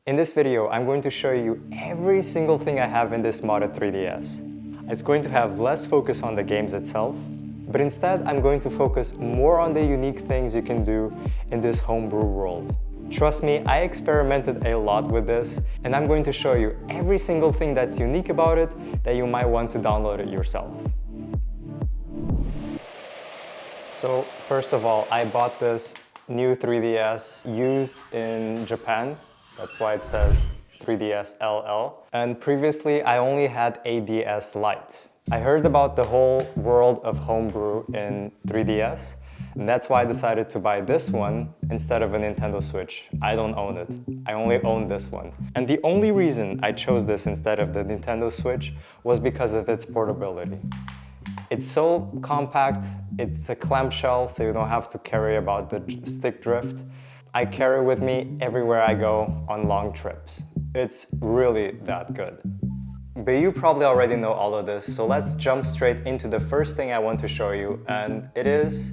In this video, I'm going to show you every single thing I have in this modded 3DS. It's going to have less focus on the games itself, but instead I'm going to focus more on the unique things you can do in this homebrew world. Trust me, I experimented a lot with this, and I'm going to show you every single thing that's unique about it that you might want to download it yourself. So first of all, I bought this new 3DS used in Japan. That's why it says 3DS LL. And previously, I only had a DS Lite. I heard about the whole world of homebrew in 3DS, and that's why I decided to buy this one instead of a Nintendo Switch. I don't own it. I only own this one. And the only reason I chose this instead of the Nintendo Switch was because of its portability. It's so compact, it's a clamshell, so you don't have to carry about the stick drift. I carry with me everywhere I go on long trips. It's really that good. But you probably already know all of this, so let's jump straight into the first thing I want to show you, and it is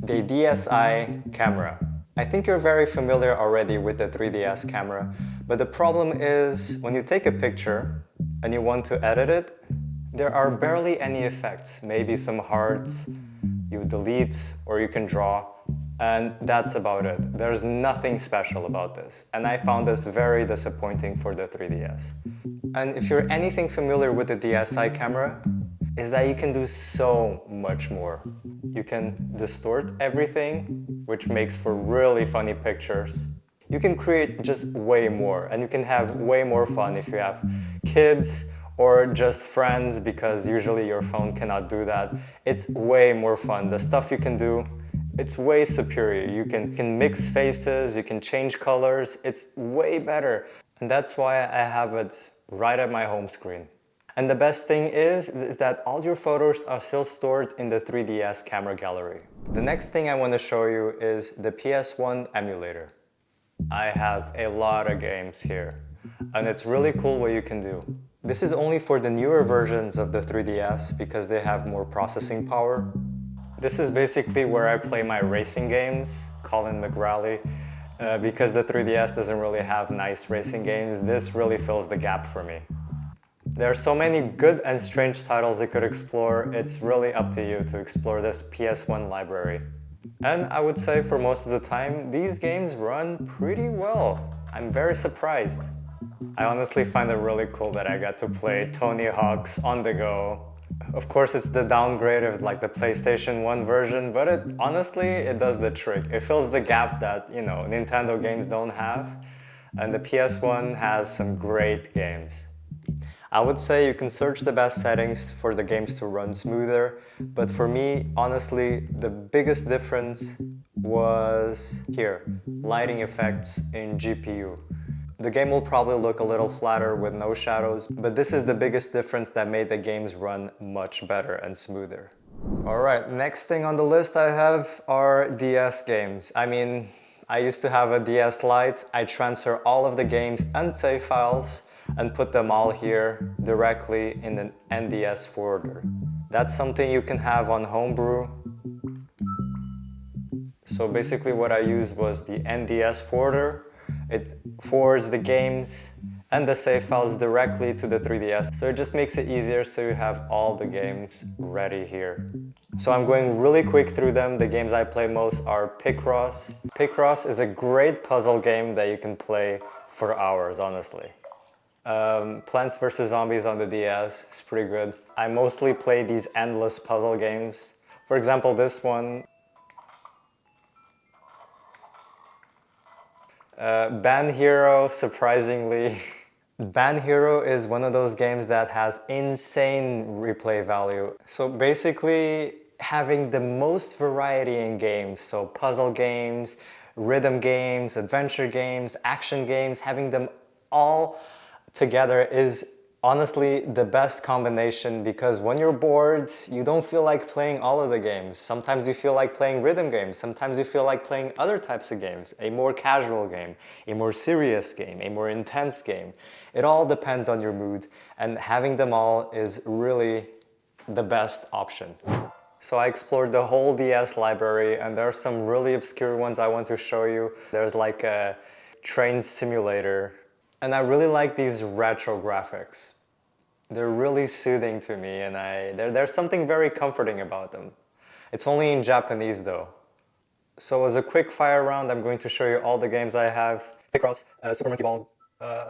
the DSi camera. I think you're very familiar already with the 3DS camera, but the problem is when you take a picture and you want to edit it, there are barely any effects, maybe some hearts, you delete or you can draw, and that's about it. There's nothing special about this, and I found this very disappointing for the 3DS. And if you're anything familiar with the DSi camera, is that you can do so much more. You can distort everything, which makes for really funny pictures. You can create just way more, and you can have way more fun if you have kids, or just friends, because usually your phone cannot do that. It's way more fun. The stuff you can do, it's way superior. You can mix faces, you can change colors. It's way better. And that's why I have it right at my home screen. And the best thing is that all your photos are still stored in the 3DS camera gallery. The next thing I want to show you is the PS1 emulator. I have a lot of games here, and it's really cool what you can do. This is only for the newer versions of the 3DS because they have more processing power. This is basically where I play my racing games, Colin McRae, because the 3DS doesn't really have nice racing games. This really fills the gap for me. There are so many good and strange titles you could explore. It's really up to you to explore this PS1 library. And I would say for most of the time, these games run pretty well. I'm very surprised. I honestly find it really cool that I got to play Tony Hawk's on the go. Of course, it's the downgrade of like the PlayStation 1 version, but honestly, it does the trick. It fills the gap that, Nintendo games don't have, and the PS1 has some great games. I would say you can search the best settings for the games to run smoother, but for me, honestly, the biggest difference was here, lighting effects in GPU. The game will probably look a little flatter with no shadows, but this is the biggest difference that made the games run much better and smoother. Alright, next thing on the list I have are DS games. I used to have a DS Lite. I transfer all of the games and save files and put them all here directly in an NDS folder. That's something you can have on Homebrew. So basically what I used was the NDS folder. It forwards the games and the save files directly to the 3DS. So it just makes it easier, so you have all the games ready here. So I'm going really quick through them. The games I play most are Picross. Picross is a great puzzle game that you can play for hours, honestly. Plants vs. Zombies on the DS is pretty good. I mostly play these endless puzzle games. For example, this one. Band Hero, surprisingly. Band Hero is one of those games that has insane replay value. So basically, having the most variety in games, so puzzle games, rhythm games, adventure games, action games, having them all together is honestly the best combination, because when you're bored, you don't feel like playing all of the games. Sometimes you feel like playing rhythm games. Sometimes you feel like playing other types of games. A more casual game, a more serious game, a more intense game. It all depends on your mood, and having them all is really the best option. So I explored the whole DS library, and there are some really obscure ones I want to show you. There's like a train simulator And I really like these retro graphics. They're really soothing to me, and there's something very comforting about them. It's only in Japanese though. So as a quick fire round, I'm going to show you all the games I have. Picross, Super Monkey Ball,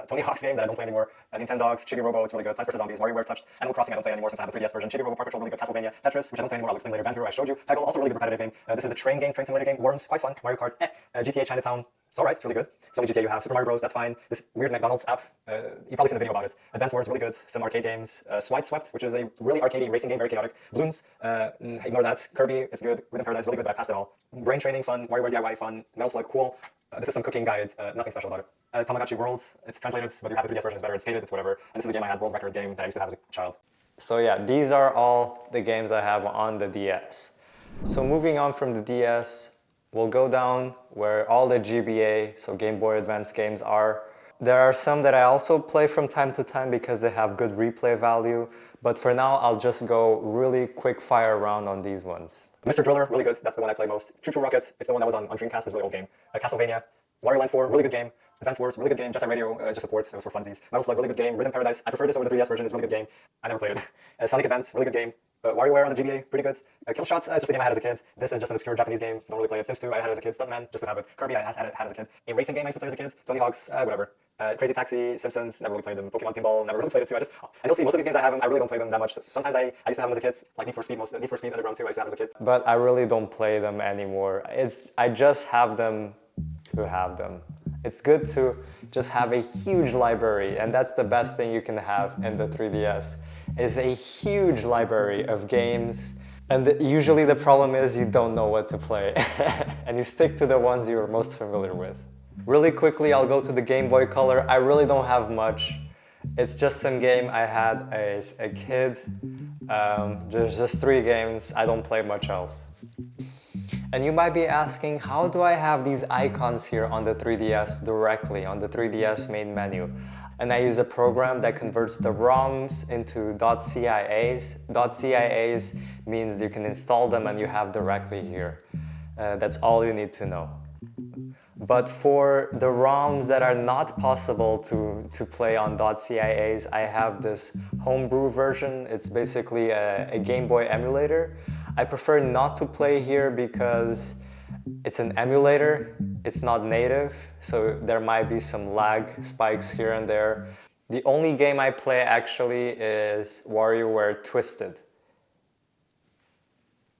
Tony Hawk's game that I don't play anymore, Nintendogs, Chibi Robo, it's really good, Plants vs. Zombies, WarioWare Touched, Animal Crossing I don't play anymore since I have the 3DS version, Chibi Robo Paw Patrol, really good, Castlevania, Tetris, which I don't play anymore, I'll explain later, Band Hero I showed you, Peggle, also really good repetitive game, this is a train game, train simulator game, Worms, quite fun, Mario Kart, GTA Chinatown, it's alright, it's really good. It's only GTA you have, Super Mario Bros, that's fine, this weird McDonald's app, you probably seen a video about it, Advance Wars, really good, some arcade games, Swept, which is a really arcadey racing game, very chaotic, Bloons, ignore that, Kirby, it's good, Rhythm Paradise, really good, but I passed it all, Brain Training, fun, WarioWare DIY, fun, Metal Slug, cool, this is some cooking guide, nothing special about it. Tamagotchi World, it's translated, but you have the 3DS version, it's better, it's stated, it's whatever. And this is a game I had, world record game that I used to have as a child. So yeah, these are all the games I have on the DS. So moving on from the DS, we'll go down where all the GBA, so Game Boy Advance games are. There are some that I also play from time to time because they have good replay value, but for now I'll just go really quick fire around on these ones. Mr. Driller, really good, that's the one I play most. Choo Choo Rocket, it's the one that was on Dreamcast, it's a really old game. Castlevania, Wario Land 4, really good game. Advance Wars, really good game. Jet Set Radio is just support, it was for funsies. Metal Slug, really good game. Rhythm Paradise, I prefer this over the 3DS version, it's a really good game. I never played it. Sonic Advance, really good game. WarioWare on the GBA, pretty good. Killshot, it's just a game I had as a kid. This is just an obscure Japanese game, don't really play it. Sims 2, I had as a kid. Stuntman, just to have it. Kirby, I had as a kid. A racing game I used to play as a kid. Tony Hawk's, whatever. Crazy Taxi, Simpsons, never really played them. Pokemon Pinball, never really played it too. And you'll see, most of these games I have them, I really don't play them that much. Sometimes I used to have them as a kid, like Need for Speed Underground 2, I used to have as a kid. But I really don't play them anymore. I just have them to have them. It's good to just have a huge library, and that's the best thing you can have in the 3DS, is a huge library of games. And usually the problem is you don't know what to play, and you stick to the ones you're most familiar with. Really quickly, I'll go to the Game Boy Color. I really don't have much. It's just some game I had as a kid. There's just 3 games. I don't play much else. And you might be asking, how do I have these icons here on the 3DS directly, on the 3DS main menu? And I use a program that converts the ROMs into .cias. .cias means you can install them and you have directly here. That's all you need to know. But for the ROMs that are not possible to play on .cias, I have this Homebrew version. It's basically a Game Boy emulator. I prefer not to play here because it's an emulator, it's not native, so there might be some lag spikes here and there. The only game I play actually is WarioWare Twisted,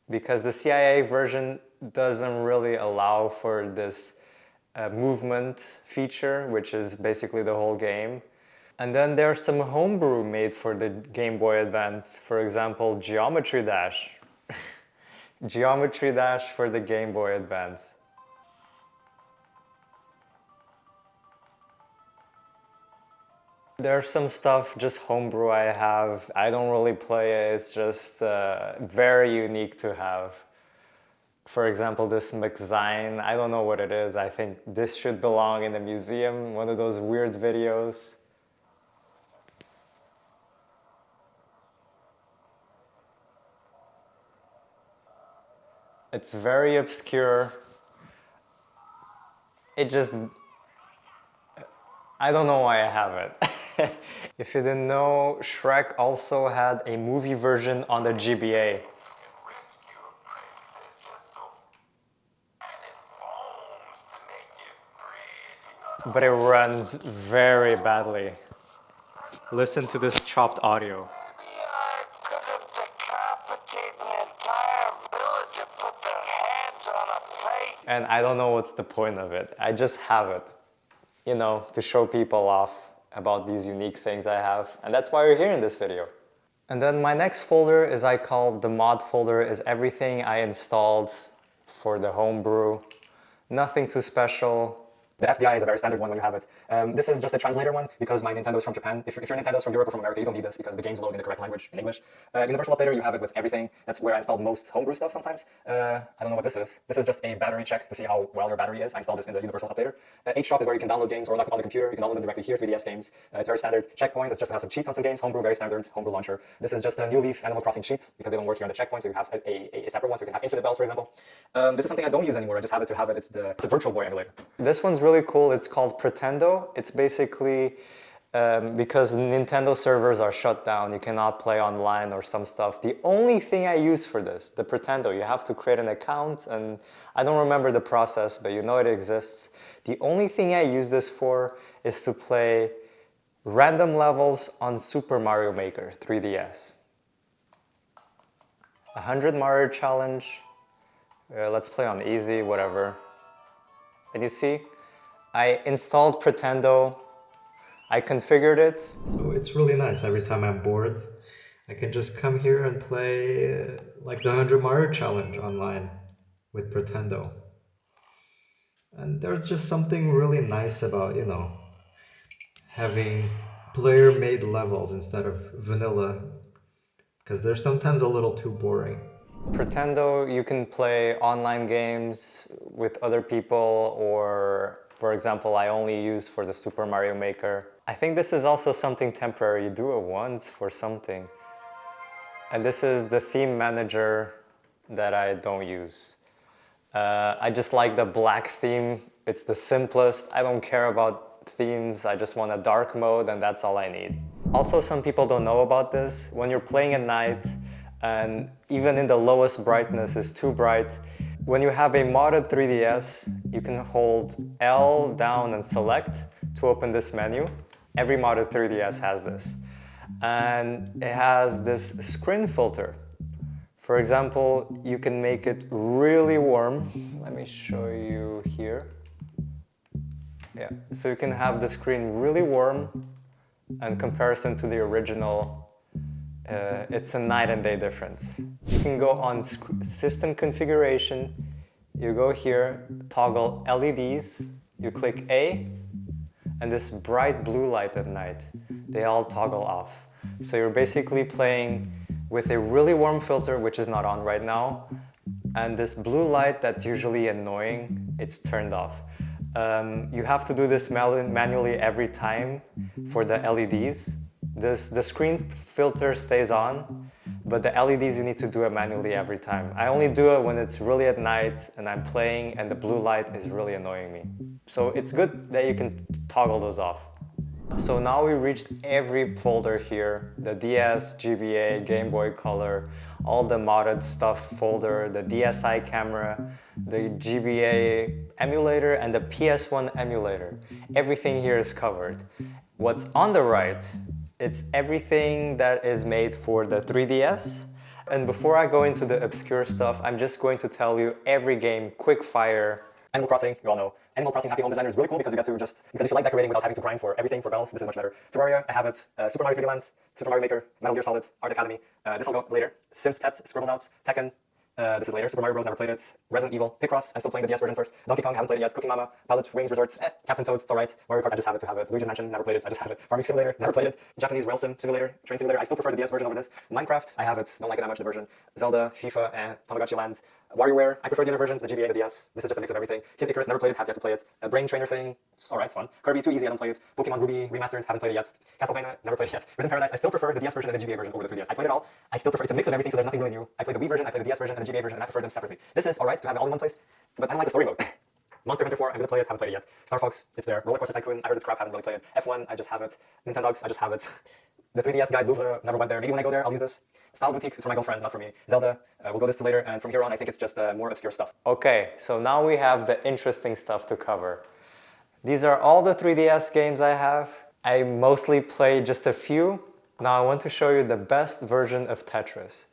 because the CIA version doesn't really allow for this movement feature, which is basically the whole game. And then there's some homebrew made for the Game Boy Advance, for example, Geometry Dash. Geometry Dash for the Game Boy Advance. There's some stuff, just homebrew I have. I don't really play it, it's just very unique to have. For example, this McZine, I don't know what it is. I think this should belong in a museum, one of those weird videos. It's very obscure. It just, I don't know why I have it. If you didn't know, Shrek also had a movie version on the GBA. But it runs very badly. Listen to this chopped audio. And I don't know what's the point of it. I just have it, you know, to show people off about these unique things I have. And that's why you're here in this video. And then my next folder is I call the mod folder, is everything I installed for the homebrew. Nothing too special. The FDI is a very standard one when you have it. This is just a translator one because my Nintendo is from Japan. If your Nintendo is from Europe or from America, you don't need this because the games load in the correct language in English. Universal Updater, you have it with everything. That's where I installed most homebrew stuff sometimes. I don't know what this is. This is just a battery check to see how well your battery is. I installed this in the Universal Updater. HShop is where you can download games or unlock them on the computer. You can download them directly here, 3DS games. It's very standard. Checkpoint, it's just to have some cheats on some games. Homebrew, very standard. Homebrew launcher. This is just a New Leaf Animal Crossing cheats because they don't work here on the checkpoint, so you have a separate one, so you can have infinite bells, for example. This is something I don't use anymore. I just have it to have it. It's a Virtual Boy emulator. This one's really cool. It's called Pretendo. It's basically because Nintendo servers are shut down, you cannot play online or some stuff. The only thing I use for this, the Pretendo, you have to create an account, and I don't remember the process, but you know it exists. The only thing I use this for is to play random levels on Super Mario Maker 3DS. 100 Mario challenge. Let's play on easy, whatever. And you see, I installed Pretendo. I configured it. So it's really nice. Every time I'm bored, I can just come here and play like the 100 Mario challenge online with Pretendo. And there's just something really nice about, you know, having player-made levels instead of vanilla, because they're sometimes a little too boring. Pretendo, you can play online games with other people, or for example, I only use for the Super Mario Maker. I think this is also something temporary. You do it once for something. And this is the theme manager that I don't use. I just like the black theme. It's the simplest. I don't care about themes. I just want a dark mode, and that's all I need. Also, some people don't know about this. When you're playing at night, and even in the lowest brightness is too bright, when you have a modded 3DS, you can hold L down and select to open this menu. Every modded 3DS has this. And it has this screen filter. For example, you can make it really warm. Let me show you here. Yeah, so you can have the screen really warm, and comparison to the original, it's a night and day difference. You can go on system configuration, you go here, toggle LEDs, you click A, and this bright blue light at night, they all toggle off. So you're basically playing with a really warm filter, which is not on right now, and this blue light that's usually annoying, it's turned off. You have to do this manually every time for the LEDs. The screen filter stays on, but the LEDs you need to do it manually every time. I only do it when it's really at night and I'm playing and the blue light is really annoying me. So it's good that you can toggle those off. So now we reached every folder here, the DS, GBA, Game Boy Color, all the modded stuff folder, the DSi camera, the GBA emulator, and the PS1 emulator. Everything here is covered. What's on the right, it's everything that is made for the 3DS. And before I go into the obscure stuff, I'm just going to tell you every game, quick fire. Animal Crossing, you all know. Animal Crossing Happy Home Designer is really cool because you get to because if you like decorating without having to grind for everything for bells, this is much better. Terraria, I have it. Super Mario 3D Land, Super Mario Maker, Metal Gear Solid, Art Academy. This will go later. Sims Pets, Scribblenauts, Tekken. This is later. Super Mario Bros. Never played it. Resident Evil, Picross, I'm still playing the DS version first. Donkey Kong, haven't played it yet. Cooking Mama, Pilot Wings Resort, Captain Toad, it's alright. Mario Kart, I just have it to have it. Luigi's Mansion, never played it, I just have it. Farming Simulator, never played it. Japanese Rail Sim Simulator, Train Simulator, I still prefer the DS version over this. Minecraft, I have it, don't like it that much, the version. Zelda, FIFA, Tamagotchi Land. WarioWare, I prefer the other versions, the GBA and the DS. This is just a mix of everything. Kid Icarus, never played it, have yet to play it. A Brain Trainer thing, it's alright, it's fun. Kirby, too easy, I don't play it. Pokemon Ruby Remastered, haven't played it yet. Castlevania, never played it yet. Rhythm Paradise, I still prefer the DS version and the GBA version over the 3DS. I played it all, I still prefer, it's a mix of everything, so there's nothing really new. I played the Wii version, I played the DS version and the GBA version, and I prefer them separately. This is alright to have it all in one place, but I don't like the story mode. Monster Hunter 4, I'm gonna play it, haven't played it yet. Star Fox, it's there. Roller Coaster Tycoon, I heard it's crap, haven't really played it. F1, I just have it. Nintendogs, I just have it. The 3DS guide, Louvre, never went there. Maybe when I go there, I'll use this. Style Boutique, it's for my girlfriend, not for me. Zelda, we'll go this to later, and from here on, I think it's just more obscure stuff. Okay, so now we have the interesting stuff to cover. These are all the 3DS games I have. I mostly play just a few. Now I want to show you the best version of Tetris.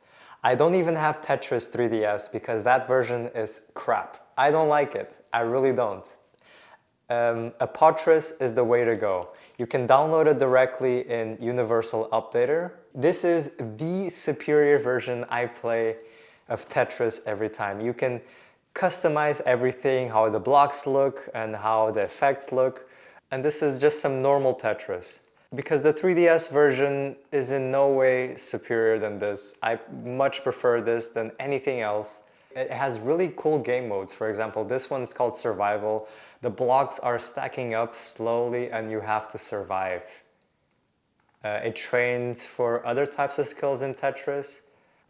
I don't even have Tetris 3DS because that version is crap. I don't like it, I really don't. A Potris is the way to go. You can download it directly in Universal Updater. This is the superior version I play of Tetris every time. You can customize everything, how the blocks look and how the effects look. And this is just some normal Tetris. Because the 3DS version is in no way superior than this. I much prefer this than anything else. It has really cool game modes. For example, this one's called Survival. The blocks are stacking up slowly and you have to survive. It trains for other types of skills in Tetris.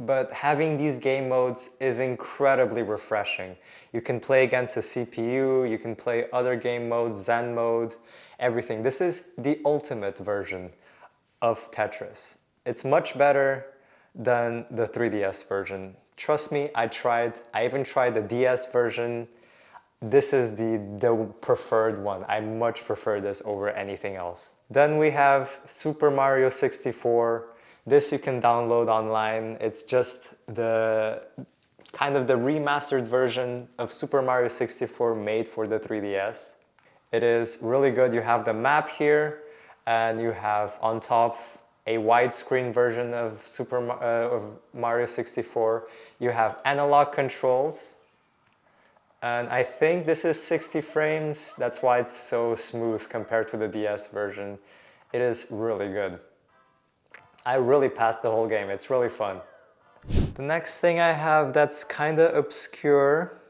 but having these game modes is incredibly refreshing. You can play against a CPU, you can play other game modes, Zen mode, everything. This is the ultimate version of Tetris. It's much better than the 3DS version. Trust me, I even tried the DS version. This is the preferred one. I much prefer this over anything else. Then we have Super Mario 64. This you can download online. It's just the kind of the remastered version of Super Mario 64 made for the 3DS. It is really good. You have the map here, and you have on top a widescreen version of of Mario 64. You have analog controls, and I think this is 60 frames. That's why it's so smooth compared to the DS version. It is really good. I really passed the whole game. It's really fun. The next thing I have that's kind of obscure,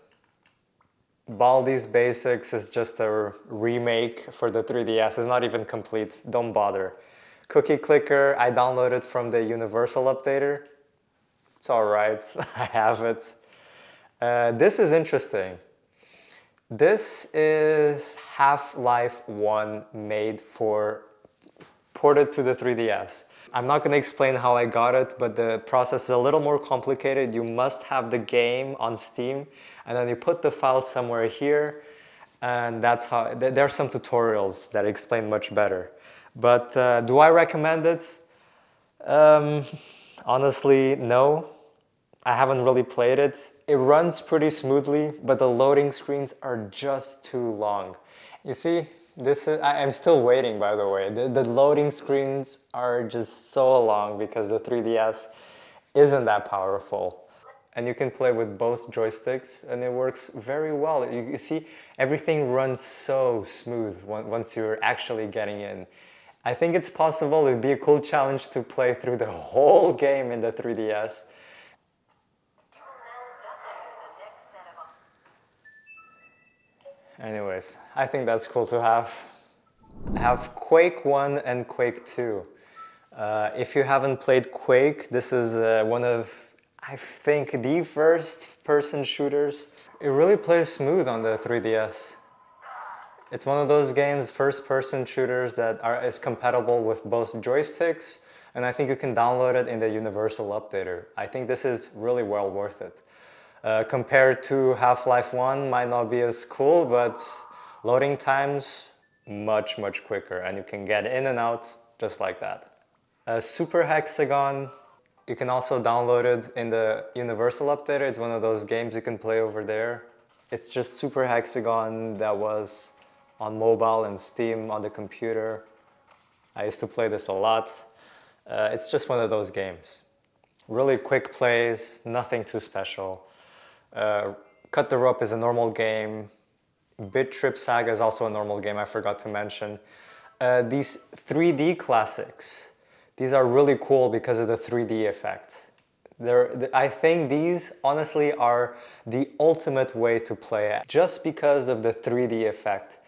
Baldi's Basics is just a remake for the 3DS. It's not even complete. Don't bother. Cookie Clicker, I downloaded from the Universal Updater. It's alright. I have it. This is interesting. This is Half-Life 1 ported to the 3DS. I'm not going to explain how I got it, but the process is a little more complicated. You must have the game on Steam, and then you put the file somewhere here, and that's how. There are some tutorials that explain much better. But do I recommend it? Honestly, no. I haven't really played it. It runs pretty smoothly, but the loading screens are just too long. You see, I'm still waiting, by the way. The loading screens are just so long because the 3DS isn't that powerful. And you can play with both joysticks, and it works very well. You see, everything runs so smooth once you're actually getting in. I think it's possible. It'd be a cool challenge to play through the whole game in the 3DS. Anyways, I think that's cool to have. I have Quake 1 and Quake 2. If you haven't played Quake, this is one of, I think, the first person shooters. It really plays smooth on the 3DS. It's one of those games, first person shooters that is compatible with both joysticks, and I think you can download it in the Universal Updater. I think this is really well worth it. Compared to Half-Life 1, might not be as cool, but loading times, much quicker, and you can get in and out just like that. Super Hexagon, you can also download it in the Universal Updater. It's one of those games you can play over there. It's just Super Hexagon that was on mobile and Steam on the computer. I used to play this a lot. It's just one of those games. Really quick plays, nothing too special. Cut the Rope is a normal game. Bit Trip Saga is also a normal game, I forgot to mention. These 3D classics, these are really cool because of the 3D effect. I think these honestly are the ultimate way to play it, just because of the 3D effect.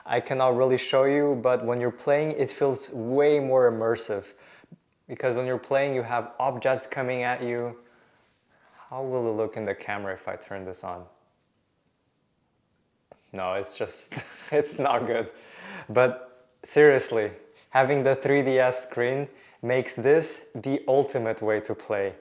I cannot really show you, but when you're playing, it feels way more immersive. Because when you're playing, you have objects coming at you. How will it look in the camera if I turn this on? No, it's just, it's not good. But seriously, having the 3DS screen makes this the ultimate way to play.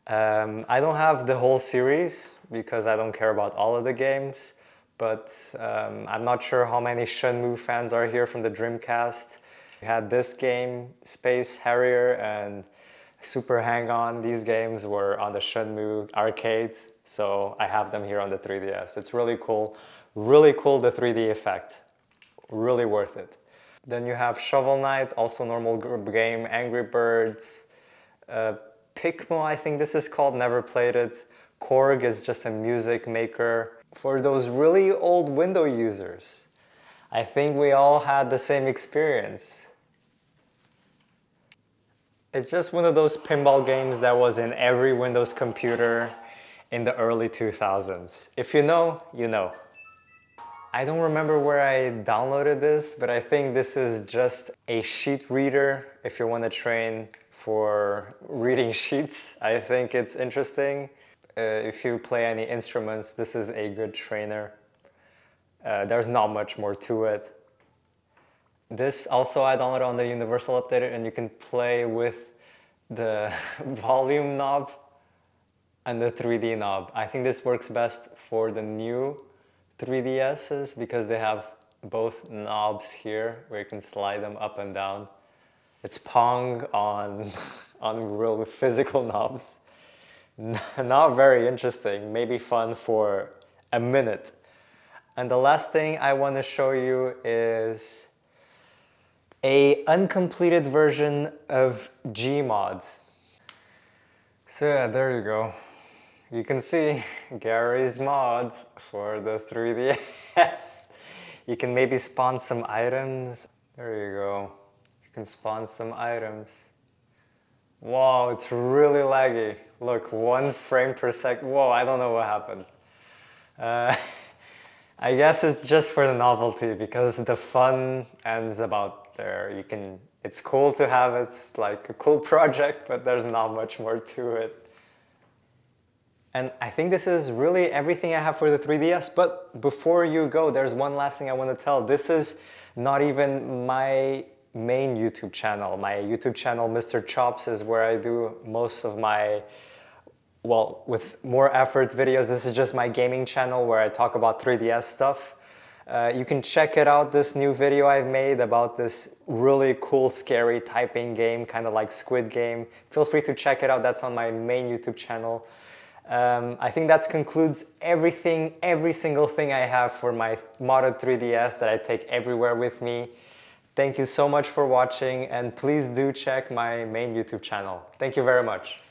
I don't have the whole series because I don't care about all of the games, but I'm not sure how many Shenmue fans are here from the Dreamcast. We had this game, Space Harrier, and Super Hang-On. These games were on the Shenmue arcade, so I have them here on the 3DS. It's really cool, the 3D effect. Really worth it. Then you have Shovel Knight, also normal game, Angry Birds, Pikmo, I think this is called, never played it. Korg is just a music maker. For those really old Windows users, I think we all had the same experience. It's just one of those pinball games that was in every Windows computer in the early 2000s. If you know, you know. I don't remember where I downloaded this, but I think this is just a sheet reader if you want to train for reading sheets. I think it's interesting. If you play any instruments, this is a good trainer. There's not much more to it. This also I downloaded on the Universal Updated, and you can play with the volume knob and the 3D knob. I think this works best for the new 3DSs because they have both knobs here where you can slide them up and down. It's Pong on, on real physical knobs. Not very interesting, maybe fun for a minute. And the last thing I want to show you is a uncompleted version of Gmod. So yeah, there you go. You can see Garry's mod for the 3DS. You can maybe spawn some items. There you go. You can spawn some items. Wow, it's really laggy. Look, 1 frame per second. Whoa, I don't know what happened. I guess it's just for the novelty because the fun ends about there. It's cool to have, it's like a cool project, but there's not much more to it. And I think this is really everything I have for the 3DS, but before you go, there's one last thing I want to tell. This is not even my main YouTube channel. My YouTube channel, Mr. Chops, is where I do most of my, well, with more efforts videos. This is just my gaming channel where I talk about 3DS stuff. You can check it out, this new video I've made about this really cool, scary typing game, kind of like Squid Game. Feel free to check it out, that's on my main YouTube channel. I think that concludes everything, every single thing I have for my modded 3DS that I take everywhere with me. Thank you so much for watching, and please do check my main YouTube channel. Thank you very much.